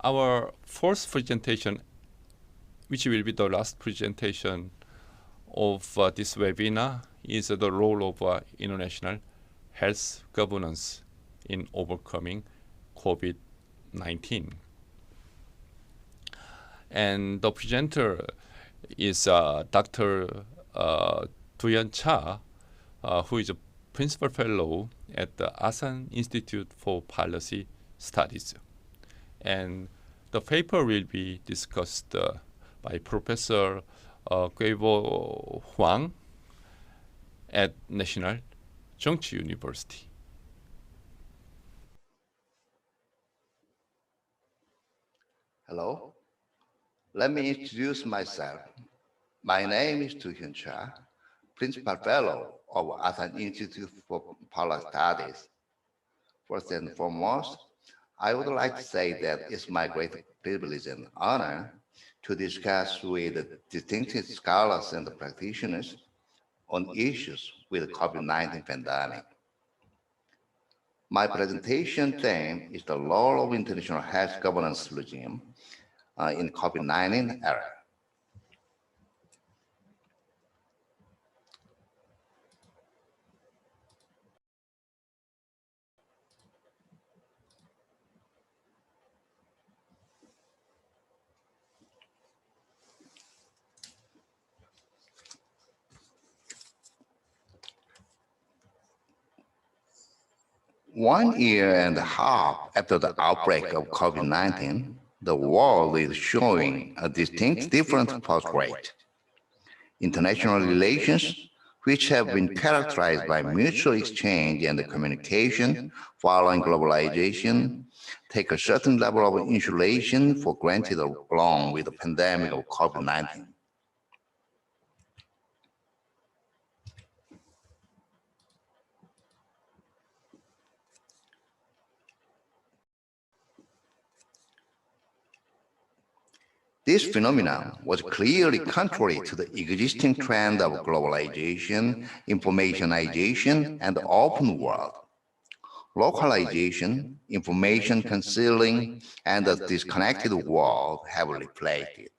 our fourth presentation, which will be the last presentation of this webinar, is the role of international health governance in overcoming COVID-19. And the presenter is Dr. Du-hyeogn Cha, who is a principal fellow at the Asan Institute for Policy Studies. And the paper will be discussed by Professor Kwei-Bo Huang at National Jeongju University. Hello, let me introduce myself. My name is Du-hyeogn Cha, Principal Fellow of Asan Institute for Policy Studies. First and foremost, I would like to say that it's my great privilege and honor to discuss with distinguished scholars and practitioners on issues with the COVID-19 pandemic. My presentation theme is the role of international health governance regime in COVID-19 era. One year and a half after the outbreak of COVID-19, the world is showing a distinct different pulse rate. International relations, which have been characterized by mutual exchange and communication following globalization, take a certain level of insulation for granted along with the pandemic of COVID-19. This phenomenon was clearly contrary to the existing trend of globalization, informationization, and the open world. Localization, information concealing, and the disconnected world have replaced it.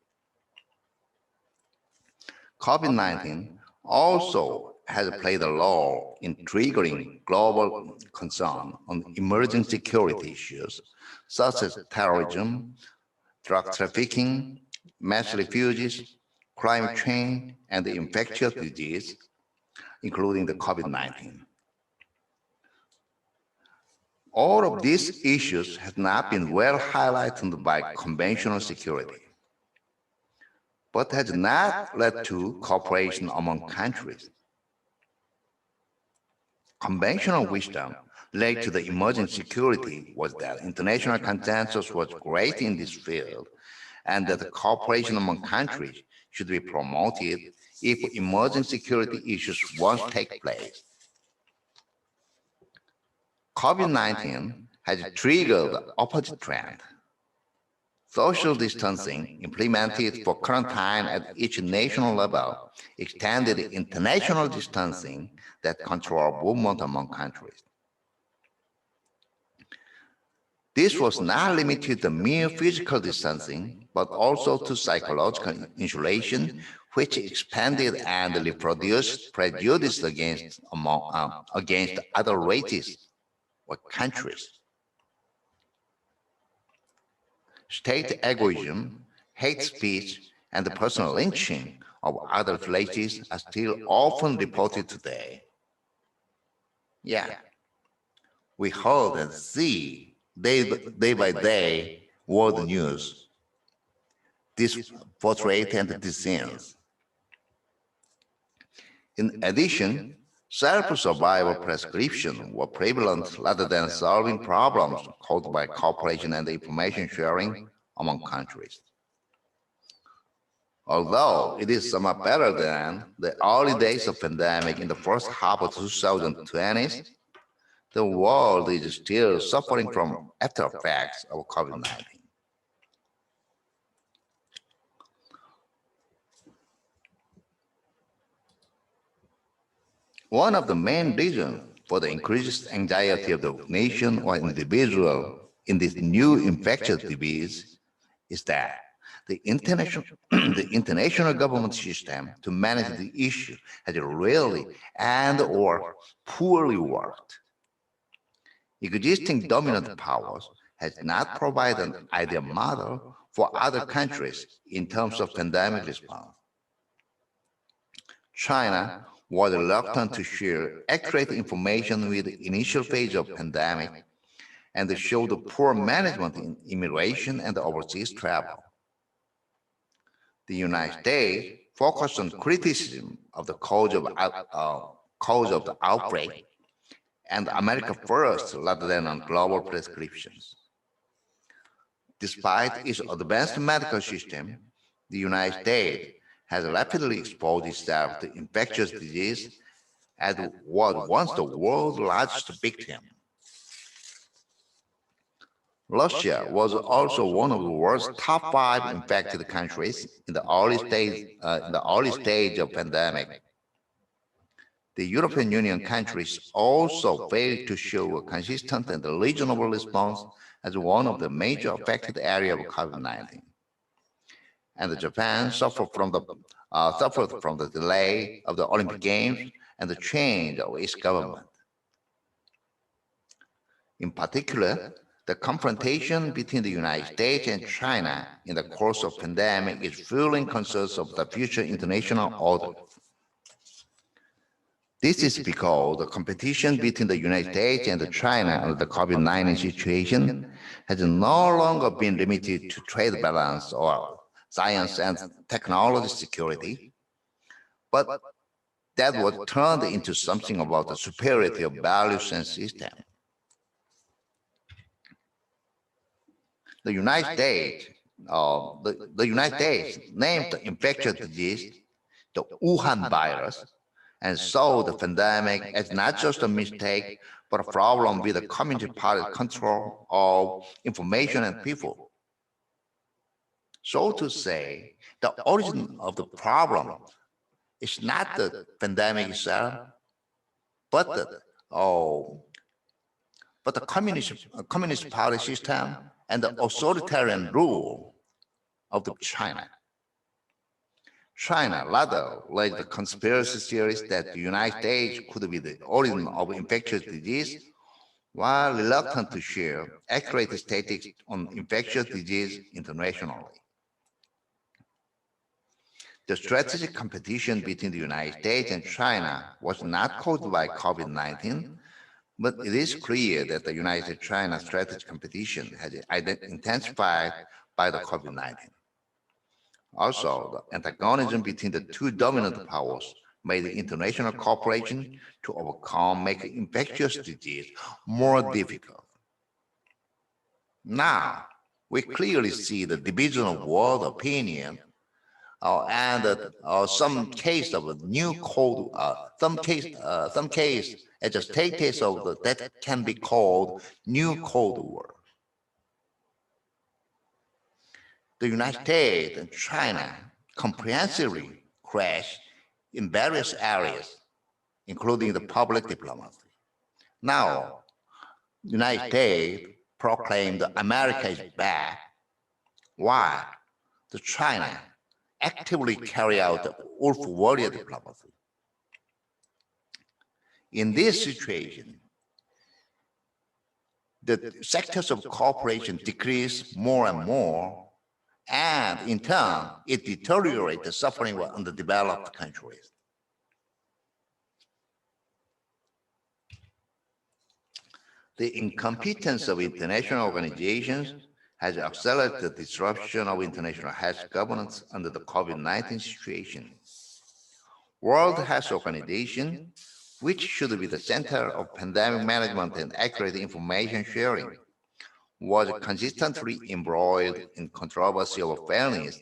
COVID-19 also has played a role in triggering global concern on emerging security issues, such as terrorism, drug trafficking, mass refugees, climate change, and infectious disease, including the COVID-19. All of these issues have not been well highlighted by conventional security, but has not led to cooperation among countries. Conventional wisdom led to the emerging security was that international consensus was great in this field, and that the cooperation among countries should be promoted if emerging security issues won't take place. COVID-19 has triggered the opposite trend. Social distancing implemented for quarantine at each national level extended international distancing that control movement among countries. This was not limited to mere physical distancing, but also to psychological insulation, which expanded and reproduced prejudice against other races or countries. State egoism, hate speech, and personal lynching of other races are still often reported today. Yeah, we heard and see day by day world news, this portrait and these scenes. In addition, self-survival prescription were prevalent rather than solving problems caused by cooperation and information sharing among countries. Although it is somewhat better than the early days of pandemic in the first half of 2020s, the world is still suffering from after effects of COVID-19. One of the main reasons for the increased anxiety of the nation or individual in this new infectious disease is that the international, the international government system to manage the issue has really and or poorly worked. Existing dominant powers has not provided an ideal model for other countries in terms of pandemic response. China was reluctant to share accurate information with the initial phase of pandemic and showed poor management in immigration and overseas travel. The United States focused on criticism of the cause of the outbreak and America first rather than on global prescriptions. Despite its advanced medical system, the United States has rapidly exposed itself to infectious disease as was once the world's largest victim. Russia was also one of the world's top 5 infected countries in the early stage of pandemic. The European Union countries also failed to show a consistent and reasonable response as one of the major affected areas of COVID-19. And Japan suffered from the delay of the Olympic Games and the change of its government. In particular, the confrontation between the United States and China in the course of pandemic is fueling concerns of the future international order. This is because the competition between the United States and China under the COVID-19 situation has no longer been limited to trade balance or science and technology security, but that was turned into something about the superiority of values and systems. The United States named the infectious disease the Wuhan virus and saw the pandemic as not just a mistake, but a problem with the Communist Party's control of information and people. So to say, the origin of the problem is not the pandemic itself, but the Communist Party system and the authoritarian rule of China. China rather led the conspiracy theories that the United States could be the origin of infectious disease, while reluctant to share accurate statistics on infectious disease internationally. The strategic competition between the United States and China was not caused by COVID-19, but it is clear that the United States-China strategic competition has intensified by the COVID-19. Also, the antagonism between the two dominant powers made the international cooperation to overcome making infectious disease more difficult. Now, we clearly see the division of world opinion and some case of a new cold, some case as a status of that can be called new Cold War. The United States and China comprehensively crashed in various areas, including the public diplomacy. Now, the United States proclaimed America is back, while the China actively carry out the wolf warrior diplomacy. In this situation, the sectors of cooperation decrease more and more, and in turn, it deteriorates the suffering of underdeveloped countries. The incompetence of international organizations has accelerated the disruption of international health governance under the COVID-19 situation. World Health Organization, which should be the center of pandemic management and accurate information sharing, was consistently embroiled in controversy over fairness,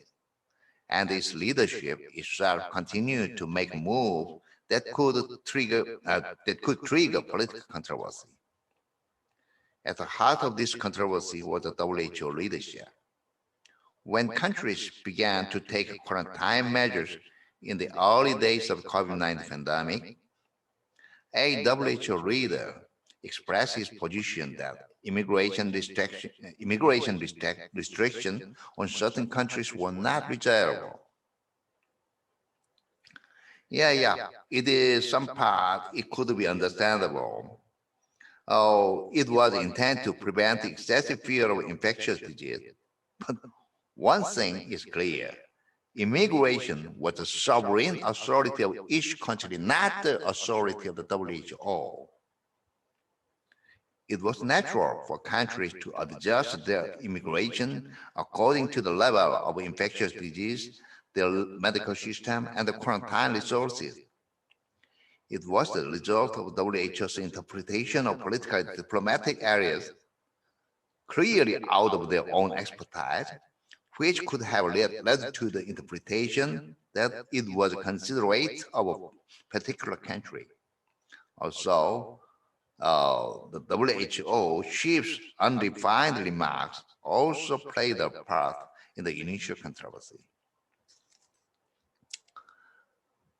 and its leadership itself continued to make moves that could trigger political controversy. At the heart of this controversy was the WHO leadership. When countries began to take quarantine measures in the early days of COVID-19 pandemic, a WHO leader expressed his position that restriction on certain countries were not desirable. Yeah. It is some part, it could be understandable. Oh, it was intended to prevent excessive fear of infectious disease. But one thing is clear. Immigration was the sovereign authority of each country, not the authority of the WHO. It was natural for countries to adjust their immigration according to the level of infectious disease, their medical system, and the quarantine resources. It was the result of WHO's interpretation of political and diplomatic areas clearly out of their own expertise, which could have led to the interpretation that it was considerate of a particular country. Also, the WHO chief's undefined remarks also played a part in the initial controversy.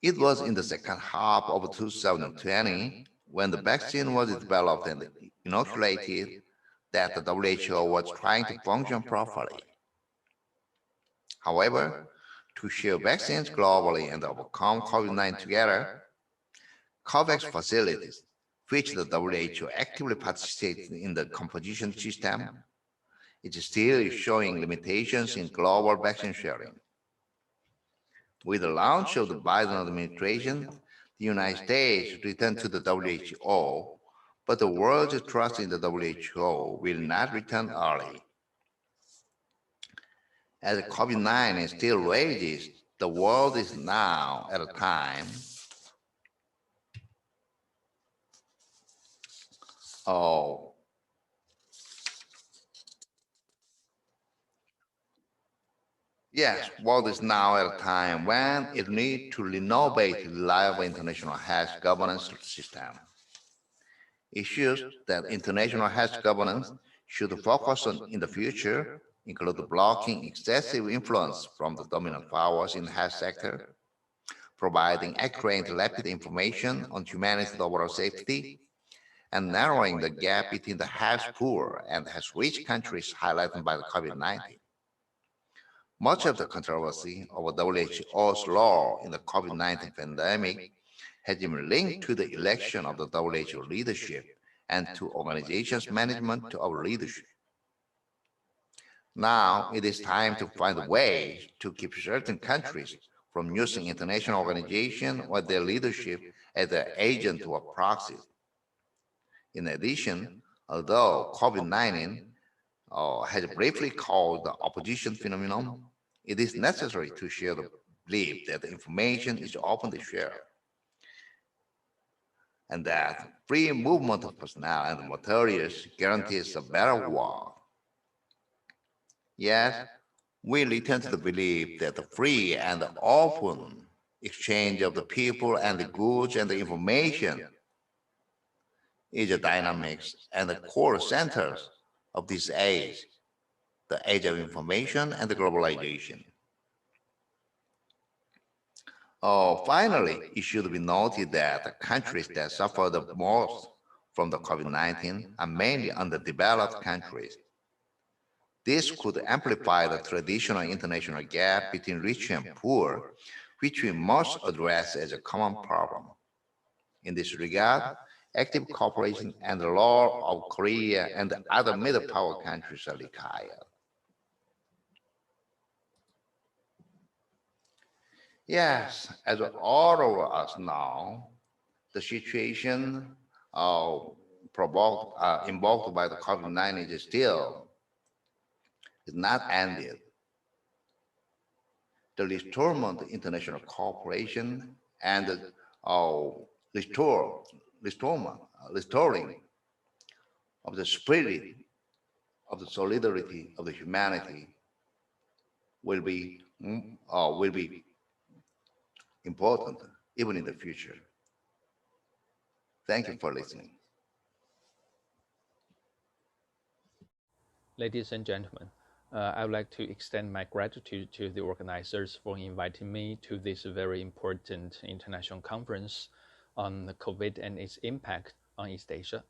It was in the second half of 2020 when the vaccine was developed and inoculated that the WHO was trying to function properly. However, to share vaccines globally and overcome COVID-19 together, COVAX facilities, which the WHO actively participates in the composition system, is still showing limitations in global vaccine sharing. With the launch of the Biden administration, the United States returned to the WHO, but the world's trust in the WHO will not return early. As COVID-19 still rages, the world is now at a time of Yes, world is now at a time when it needs to renovate reliable international health governance system. Issues that international health governance should focus on in the future include blocking excessive influence from the dominant powers in the health sector, providing accurate and rapid information on humanity's overall safety, and narrowing the gap between the health poor and health rich countries highlighted by the COVID-19. Much of the controversy over WHO's role in the COVID-19 pandemic has been linked to the election of the WHO leadership and to organizations' management of leadership. Now it is time to find a way to keep certain countries from using international organizations or their leadership as an agent or proxy. In addition, although COVID-19 has briefly caused the opposition phenomenon, it is necessary to share the belief that the information is openly shared and that free movement of personnel and materials guarantees a better world. Yes, we return to the belief that the free and open exchange of the people and the goods and the information is the dynamics and the core centers of this age, the age of information and the globalization. Finally, it should be noted that the countries that suffer the most from the COVID-19 are mainly underdeveloped countries. This could amplify the traditional international gap between rich and poor, which we must address as a common problem. In this regard, active cooperation and the role of Korea and the other middle power countries are required. Yes, as all of us know, the situation invoked by the COVID-19 is not ended. The restorement of international cooperation and the restoring of the spirit of the solidarity of the humanity will be important even in the future. Thank you for listening. Ladies and gentlemen, I would like to extend my gratitude to the organizers for inviting me to this very important international conference on the COVID and its impact on East Asia.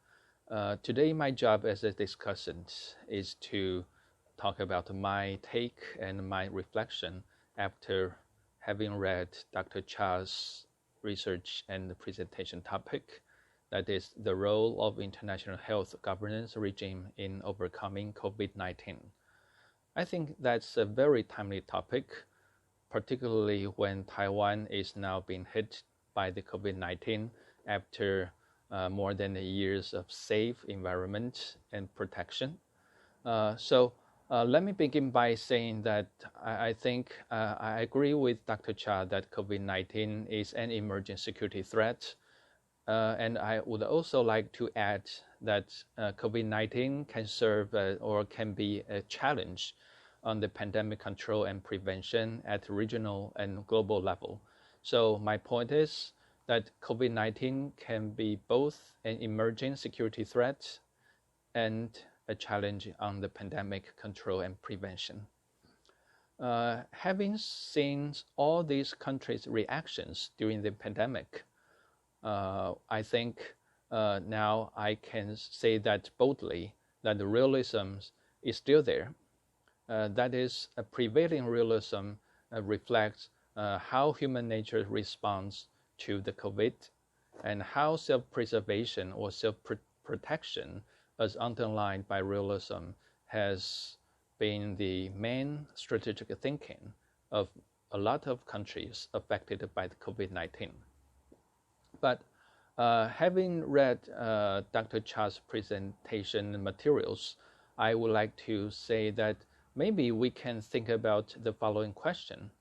Today, my job as a discussant is to talk about my take and my reflection after having read Dr. Cha's research and presentation topic, that is the role of international health governance regime in overcoming COVID-19. I think that's a very timely topic, particularly when Taiwan is now being hit by the COVID-19 after more than a years of safe environment and protection. So let me begin by saying that I think I agree with Dr. Cha that COVID-19 is an emerging security threat. And I would also like to add that COVID-19 can serve or can be a challenge on the pandemic control and prevention at regional and global level. So my point is that COVID-19 can be both an emerging security threat and a challenge on the pandemic control and prevention. Having seen all these countries' reactions during the pandemic, I think now I can say that boldly that the realism is still there. That is, a prevailing realism reflects how human nature responds to the COVID and how self-preservation or self-protection, as underlined by realism, has been the main strategic thinking of a lot of countries affected by the COVID-19. But having read Dr. Cha's presentation materials, I would like to say that maybe we can think about the following question.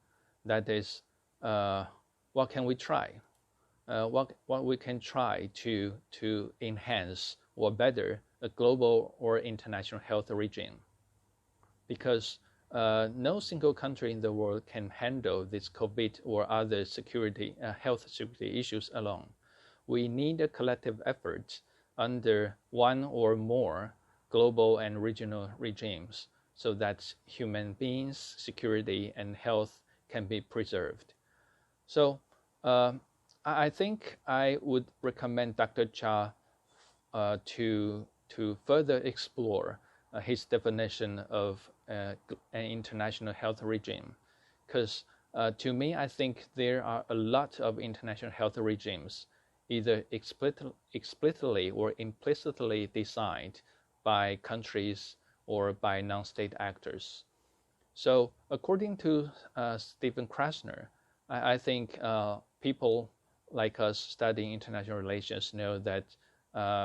That is, what can we try? What we can try to enhance or better a global or international health regime? Because no single country in the world can handle this COVID or other health security issues alone. We need a collective effort under one or more global and regional regimes so that human beings' security and health can be preserved. So I think I would recommend Dr. Cha to further explore his definition of an international health regime, because to me, I think there are a lot of international health regimes, either explicitly or implicitly designed by countries or by non-state actors. So according to Stephen Krasner, I think people like us studying international relations know that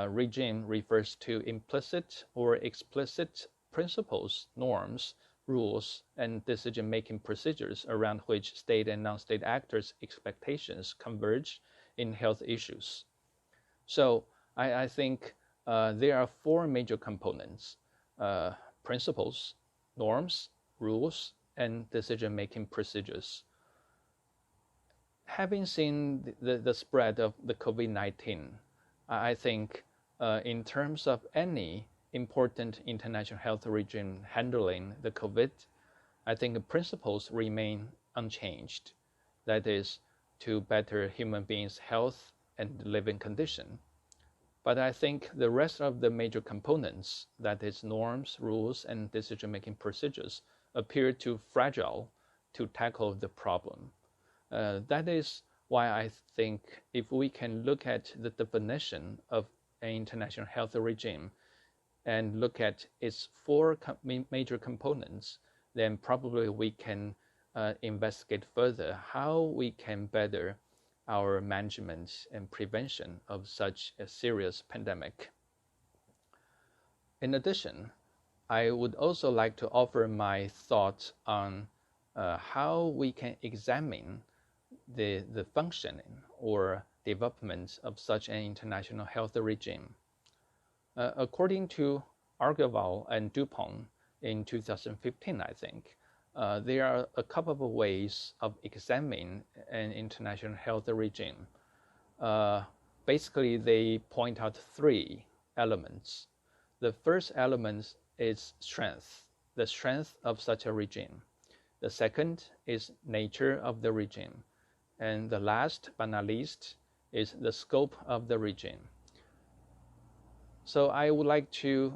regime refers to implicit or explicit principles, norms, rules, and decision-making procedures around which state and non-state actors' expectations converge in health issues. So I think there are four major components: principles, norms, rules, and decision-making procedures. Having seen the spread of the COVID-19, I think in terms of any important international health regime handling the COVID, I think the principles remain unchanged. That is, to better human beings' health and living condition. But I think the rest of the major components, that is norms, rules, and decision-making procedures, appear too fragile to tackle the problem. That is why I think if we can look at the definition of an international health regime and look at its four major components, then probably we can investigate further how we can better our management and prevention of such a serious pandemic. In addition, I would also like to offer my thoughts on how we can examine the functioning or development of such an international health regime. According to Argivall and Dupont in 2015, I think, there are a couple of ways of examining an international health regime. Basically, they point out three elements. The first element is strength, the strength of such a regime. The second is nature of the regime. And the last but not least is the scope of the regime. So I would like to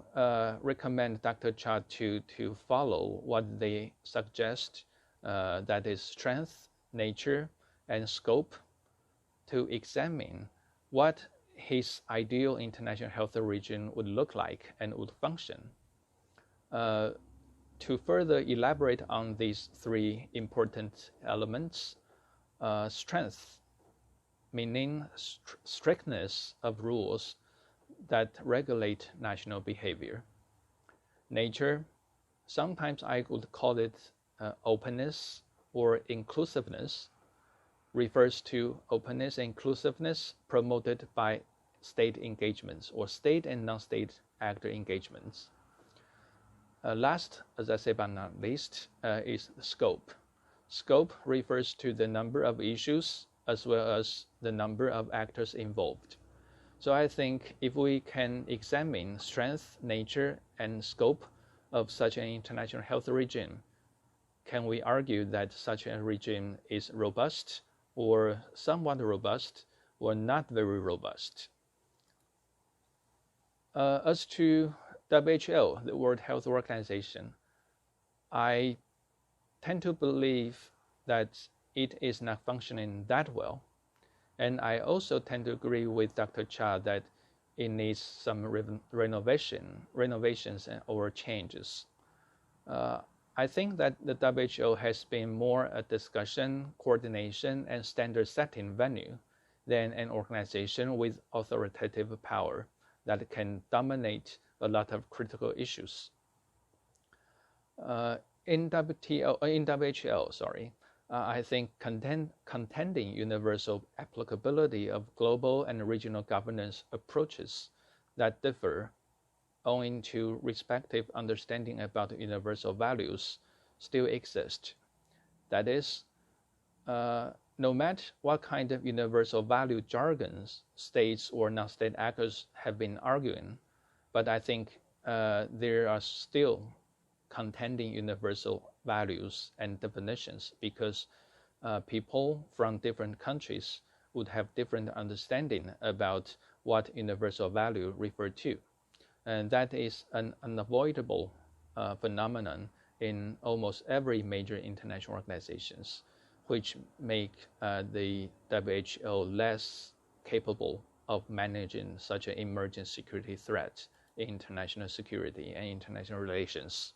recommend Dr. Cha to follow what they suggest, that is strength, nature, and scope, to examine what his ideal international health region would look like and would function. To further elaborate on these three important elements, strength, meaning strictness of rules that regulate national behavior. Nature, sometimes I would call it openness or inclusiveness, refers to openness and inclusiveness promoted by state engagements or state and non-state actor engagements. Last, as I say but not least, is scope. Scope refers to the number of issues as well as the number of actors involved. So I think if we can examine strength, nature, and scope of such an international health regime, can we argue that such a regime is robust or somewhat robust or not very robust? As to WHO, the World Health Organization, I tend to believe that it is not functioning that well. And I also tend to agree with Dr. Cha that it needs some renovations or changes. I think that the WHO has been more a discussion, coordination, and standard setting venue than an organization with authoritative power that can dominate a lot of critical issues. In WHO, I think contending universal applicability of global and regional governance approaches that differ owing to respective understanding about universal values still exist. That is, no matter what kind of universal value jargons states or non-state actors have been arguing, but I think there are still contending universal values and definitions because people from different countries would have different understanding about what universal value refer to. And that is an unavoidable phenomenon in almost every major international organizations, which make the WHO less capable of managing such an emerging security threat in international security and international relations.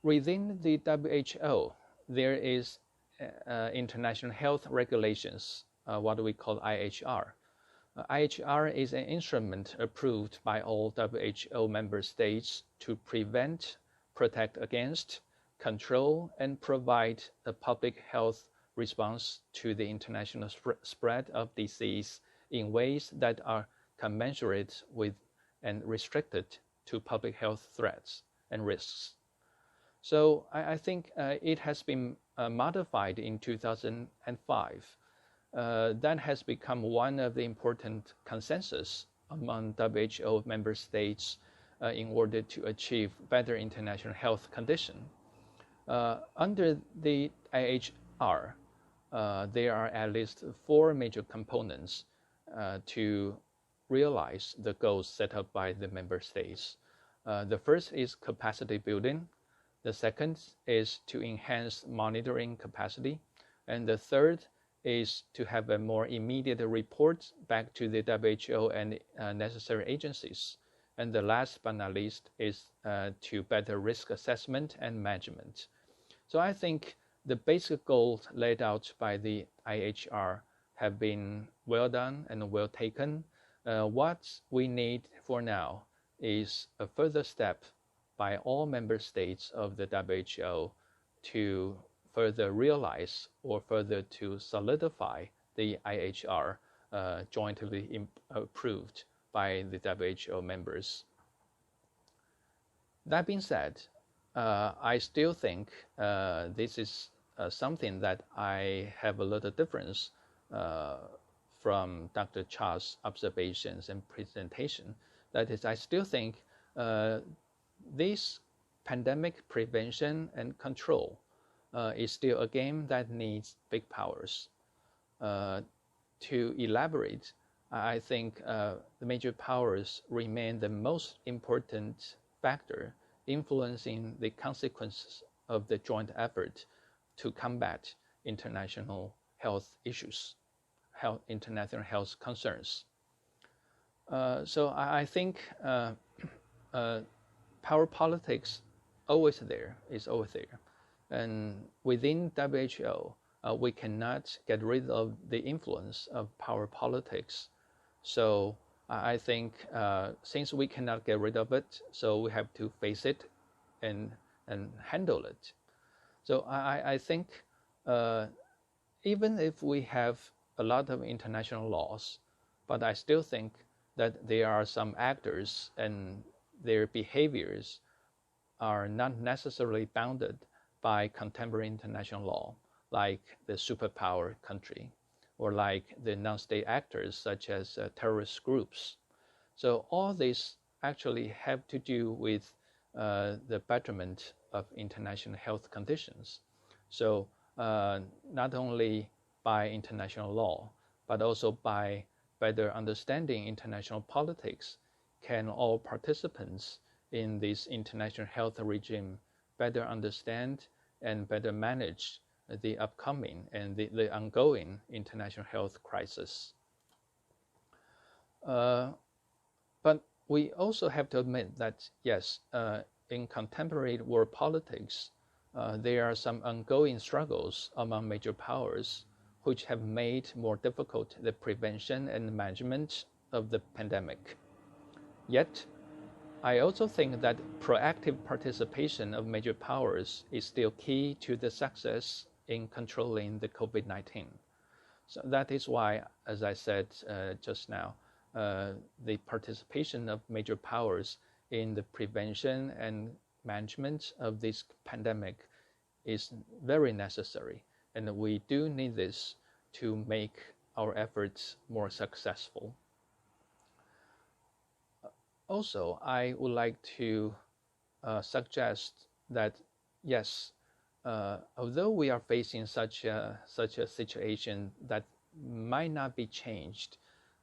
Within the WHO, there is international health regulations, what we call IHR. IHR is an instrument approved by all WHO member states to prevent, protect against, control, and provide a public health response to the international spread of disease in ways that are commensurate with and restricted to public health threats and risks. So I think it has been modified in 2005. That has become one of the important consensus among WHO member states in order to achieve better international health condition. Under the IHR, there are at least 4 major components to realize the goals set up by the member states. The first is capacity building. The second is to enhance monitoring capacity. And the third is to have a more immediate report back to the WHO and necessary agencies. And the last but not least is to better risk assessment and management. So I think the basic goals laid out by the IHR have been well done and well taken. What we need for now is a further step by all member states of the WHO to further realize or further to solidify the IHR jointly approved by the WHO members. That being said, I still think this is something that I have a little difference from Dr. Cha's observations and presentation. That is, I still think this pandemic prevention and control is still a game that needs big powers. To elaborate, I think the major powers remain the most important factor influencing the consequences of the joint effort to combat international health issues, international health concerns. So I think power politics is always there. And within WHO, we cannot get rid of the influence of power politics. So I think since we cannot get rid of it, so we have to face it and handle it. So I think even if we have a lot of international laws, but I still think that there are some actors and their behaviors are not necessarily bounded by contemporary international law, like the superpower country, or like the non-state actors such as terrorist groups. So all these actually have to do with the betterment of international health conditions. So not only by international law, but also by better understanding international politics, can all participants in this international health regime better understand and better manage the upcoming and the ongoing international health crisis. But we also have to admit that, yes, in contemporary world politics, there are some ongoing struggles among major powers which have made more difficult the prevention and management of the pandemic. Yet, I also think that proactive participation of major powers is still key to the success in controlling the COVID-19. So that is why, as I said just now, the participation of major powers in the prevention and management of this pandemic is very necessary. And we do need this to make our efforts more successful. Also, I would like to suggest that, yes, although we are facing such a situation that might not be changed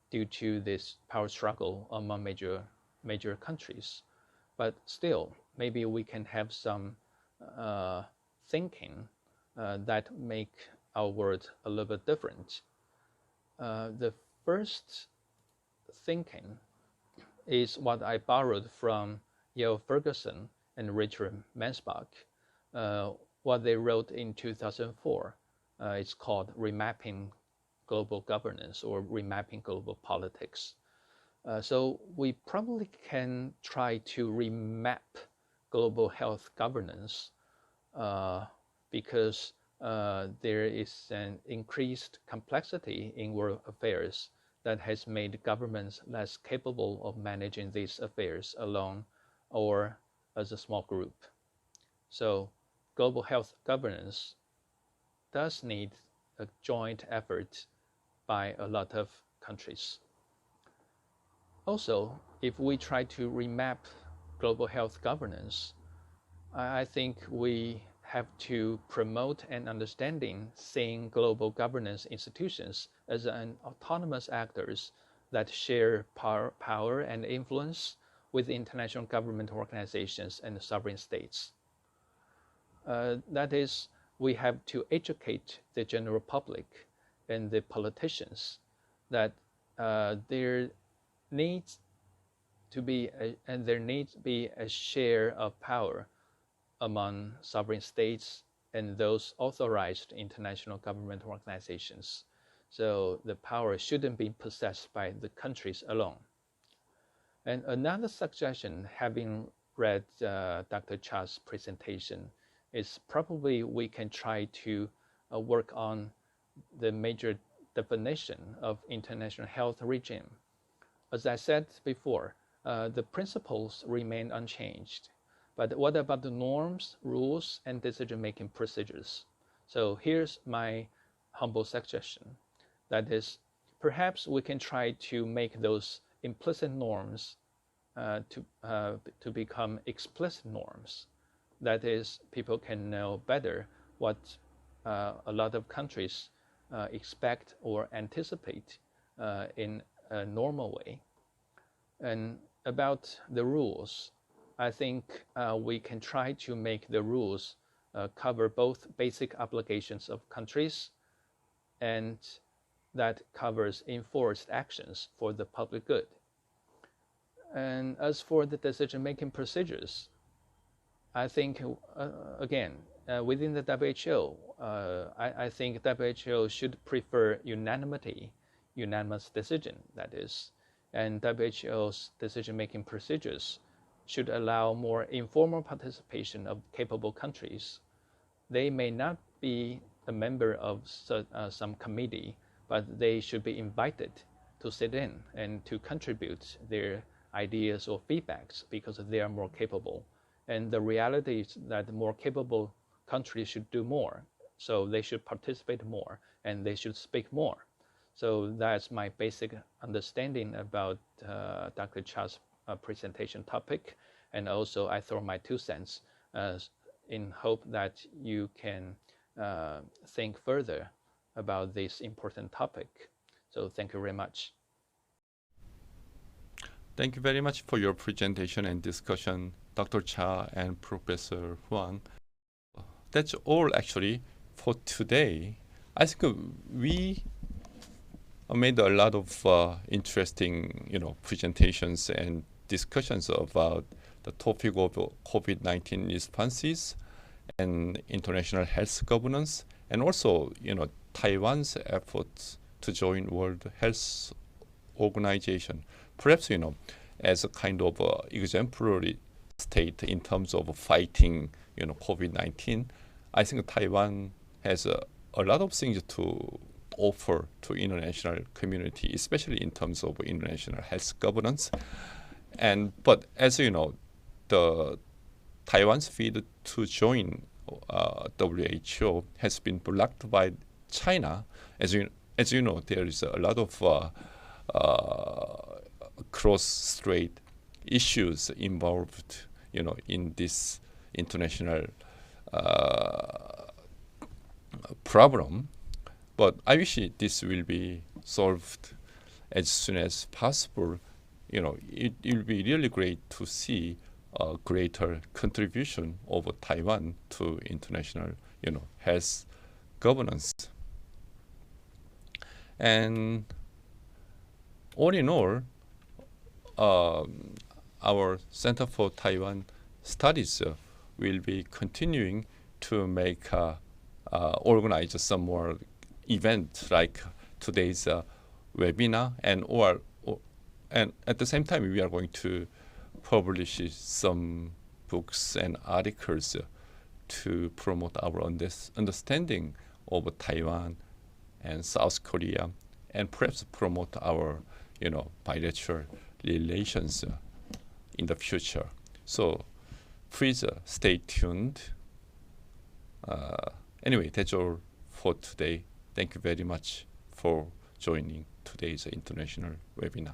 due to this power struggle among major countries, but still, maybe we can have some thinking that make our world a little bit different. The first thinking is what I borrowed from Yale Ferguson and Richard Mansbach, what they wrote in 2004. It's called Remapping Global Governance or Remapping Global Politics. So we probably can try to remap global health governance because there is an increased complexity in world affairs that has made governments less capable of managing these affairs alone or as a small group. So global health governance does need a joint effort by a lot of countries. Also, if we try to remap global health governance, I think we have to promote an understanding seeing global governance institutions as an autonomous actors that share power and influence with international government organizations and sovereign states. That is, we have to educate the general public and the politicians that there needs to be a share of power among sovereign states and those authorized international government organizations. So the power shouldn't be possessed by the countries alone. And another suggestion, having read Dr. Cha's presentation, is probably we can try to work on the major definition of international health regime. As I said before, the principles remain unchanged. But what about the norms, rules, and decision-making procedures? So here's my humble suggestion. That is, perhaps we can try to make those implicit norms to become explicit norms. That is, people can know better what a lot of countries expect or anticipate in a normal way. And about the rules, I think we can try to make the rules cover both basic obligations of countries and that covers enforced actions for the public good. And as for the decision-making procedures, I think, again, within the WHO, I think WHO should prefer unanimous decision, that is, and WHO's decision-making procedures should allow more informal participation of capable countries. They may not be a member of some committee, but they should be invited to sit in and to contribute their ideas or feedbacks because they are more capable. And the reality is that more capable countries should do more. So they should participate more and they should speak more. So that's my basic understanding about Dr. Cha's presentation topic. And also I throw my 2 cents in hope that you can think further about this important topic. So thank you very much. Thank you very much for your presentation and discussion, Dr. Cha and Professor Huang. That's all actually for today. I think we made a lot of interesting, presentations and discussions about the topic of COVID-19 responses and international health governance, and also, Taiwan's efforts to join World Health Organization. Perhaps, as a kind of exemplary state in terms of fighting, COVID-19, I think Taiwan has a lot of things to offer to international community, especially in terms of international health governance. But as you know, the Taiwan's bid to join WHO has been blocked by China. As you know, there is a lot of cross-strait issues involved, in this international problem. But I wish this will be solved as soon as possible. It will be really great to see a greater contribution of Taiwan to international, health governance. And all in all, our Center for Taiwan Studies will be continuing to organize some more events like today's webinar, and at the same time we are going to publish some books and articles to promote our understanding of Taiwan and South Korea, and perhaps promote our bilateral relations in the future. So please stay tuned. Anyway, that's all for today. Thank you very much for joining today's international webinar.